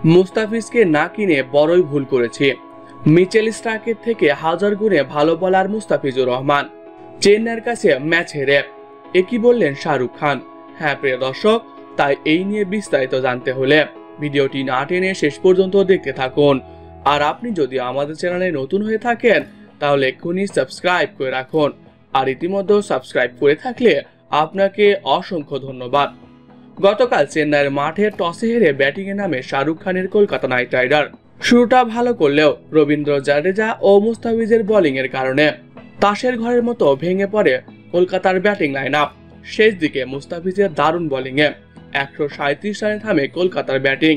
মুস্তাফিজকে না কিনে বড়ই ভুল করেছি। মিচেল স্টার্কের থেকে হাজার গুণে ভালো বলার মুস্তাফিজুর রহমান, চেন্নাইয়ের কাছে ম্যাচ হেরে। একই বললেন শাহরুখ খান। হ্যাঁ প্রিয় দর্শক, তাই এই নিয়ে বিস্তারিত জানতে হলে ভিডিওটি না টেনে শেষ পর্যন্ত দেখতে থাকুন। আর আপনি যদি আমাদের চ্যানেলে নতুন হয়ে থাকেন তাহলে এক্ষুনি সাবস্ক্রাইব করে রাখুন। আর ইতিমধ্যে সাবস্ক্রাইব করে থাকলে আপনাকে অসংখ্য ধন্যবাদ। গতকাল চেন্নাইয়ের মাঠে টসে হেরে ব্যাটিংয়ে নামে শাহরুখ খানের কলকাতা নাইট রাইডার। শুরুটা ভালো করলেও রবীন্দ্র জাডেজা ও মুস্তাফিজের বোলিং এর কারণে তাসের ঘরের মতো ভেঙে পড়ে কলকাতার ব্যাটিং লাইন আপ। শেষ দিকে মুস্তাফিজের দারুণ বোলিংয়ে 137 রানে থামে কলকাতার ব্যাটিং।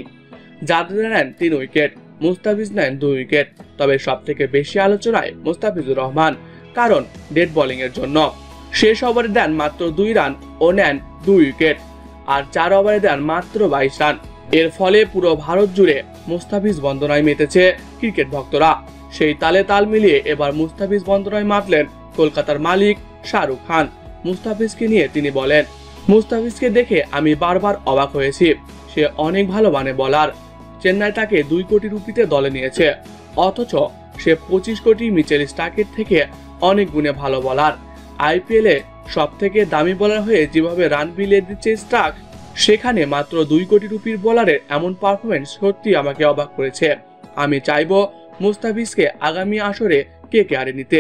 জাডেজা নেন 3 উইকেট, মুস্তাফিজ নেন 2 উইকেট। তবে সব থেকে বেশি আলোচনায় মুস্তাফিজুর রহমান, কারণ ডেড বোলিং এর জন্য শেষ ওভারে দেন মাত্র 2 রান ও নেন 2 উইকেট, আর 4 ওভারে দেন মাত্র 22 রান। এর ফলে পুরো ভারত জুড়ে মুস্তাফিজ বন্দনায় মেতেছে ক্রিকেট ভক্তরা। সেই তালে তাল মিলিয়ে এবার মুস্তাফিজ বন্দনায় মাতলেন কলকাতার মালিক শাহরুখ খান। মুস্তাফিজকে নিয়ে তিনি বলেন, মুস্তাফিজকে দেখে আমি বারবার অবাক হয়েছি। সে অনেক ভালো মানে বলার। চেন্নাই তাকে 2 কোটি রুপিতে দলে নিয়েছে, অথচ সে 25 কোটি মিচেল স্টার্কের থেকে অনেক গুণে ভালো বলার। আইপিএল এ সব থেকে দামি বোলার হয়ে যেভাবে রান বিলিয়ে দিচ্ছে স্টার্ক, সেখানে মাত্র 2 কোটি রুপির বোলারের এমন পারফরমেন্স সত্যি আমাকে অবাক করেছে। আমি চাইবো মুস্তাফিজকে আগামী আসরে কেকেআরে নিতে।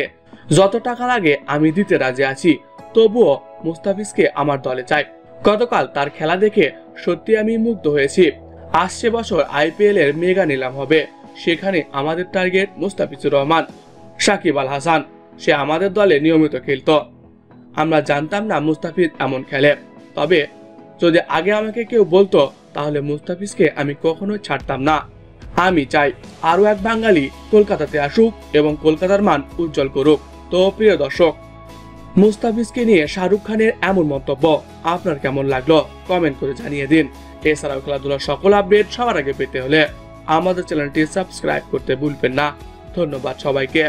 যত টাকা লাগে আমি দিতে রাজি আছি, তবুও মুস্তাফিজকে আমার দলে চাই। গতকাল তার খেলা দেখে সত্যি আমি মুগ্ধ হয়েছি। আসছে বছর আইপিএল এর মেগা নিলাম হবে, সেখানে আমাদের টার্গেট মুস্তাফিজুর রহমান। সাকিব আল হাসান, সে আমাদের দলে নিয়মিত খেলতো। আমরা জানতাম না মুস্তাফিজ এমন খেলে, তবে যদি আগে আমাকে কেউ বলতো তাহলে মুস্তাফিজকে আমি কখনোই ছাড়তাম না। আমি চাই আরো এক বাঙালি কলকাতাতে আসুক এবং কলকাতার মান উজ্জ্বল করুক। তো প্রিয় দর্শক, মুস্তাফিজকে নিয়ে শাহরুখ খানের এমন মন্তব্য আপনার কেমন লাগলো কমেন্ট করে জানিয়ে দিন। এছাড়াও খেলাধুলার সকল আপডেট সবার আগে পেতে হলে আমাদের চ্যানেলটি সাবস্ক্রাইব করতে ভুলবেন না। ধন্যবাদ সবাইকে।